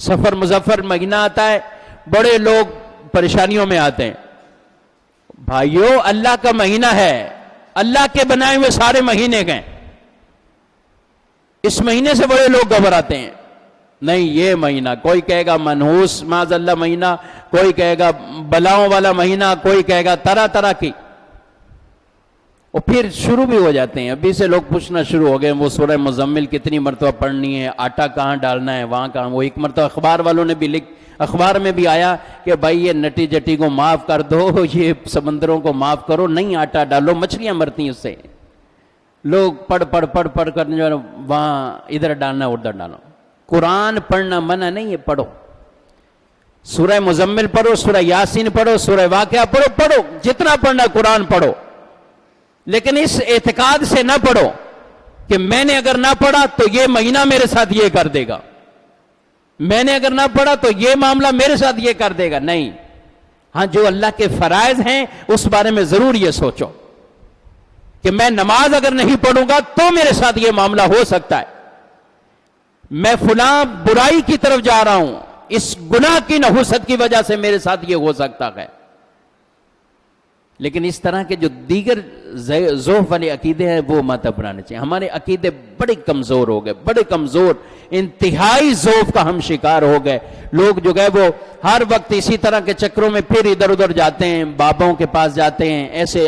سفر مظفر مہینہ آتا ہے، بڑے لوگ پریشانیوں میں آتے ہیں. بھائیو اللہ کا مہینہ ہے، اللہ کے بنائے ہوئے سارے مہینے گئے، اس مہینے سے بڑے لوگ گھبراتے ہیں. نہیں، یہ مہینہ کوئی کہے گا منحوس معاذ اللہ مہینہ، کوئی کہے گا بلاؤں والا مہینہ، کوئی کہے گا طرح طرح کی. اور پھر شروع بھی ہو جاتے ہیں. ابھی سے لوگ پوچھنا شروع ہو گئے وہ سورہ مزمل کتنی مرتبہ پڑھنی ہے، آٹا کہاں ڈالنا ہے، وہاں کہاں. وہ ایک مرتبہ اخبار والوں نے بھی اخبار میں بھی آیا کہ بھائی یہ نٹی جٹی کو معاف کر دو، یہ سمندروں کو معاف کرو، نہیں آٹا ڈالو، مچھلیاں مرتی ہیں اس سے. لوگ پڑھ کر جو ہے وہاں ادھر ڈالنا ادھر ڈالو. قرآن پڑھنا منع نہیں ہے، پڑھو. سورہ مزمل پڑھو، سورہ یاسین پڑھو، سورہ واقعہ پڑھو، جتنا پڑھنا قرآن پڑھو. لیکن اس اعتقاد سے نہ پڑھو کہ میں نے اگر نہ پڑھا تو یہ مہینہ میرے ساتھ یہ کر دے گا، میں نے اگر نہ پڑھا تو یہ معاملہ میرے ساتھ یہ کر دے گا. نہیں. ہاں، جو اللہ کے فرائض ہیں اس بارے میں ضرور یہ سوچو کہ میں نماز اگر نہیں پڑھوں گا تو میرے ساتھ یہ معاملہ ہو سکتا ہے. میں فلاں برائی کی طرف جا رہا ہوں، اس گناہ کی نحوست کی وجہ سے میرے ساتھ یہ ہو سکتا ہے. لیکن اس طرح کے جو دیگر ذوف والے عقیدے ہیں وہ مت اپنانے چاہیے. ہمارے عقیدے بڑے کمزور ہو گئے، بڑے کمزور، انتہائی ذوف کا ہم شکار ہو گئے. لوگ جو گئے وہ ہر وقت اسی طرح کے چکروں میں پھر ادھر ادھر جاتے ہیں، بابوں کے پاس جاتے ہیں، ایسے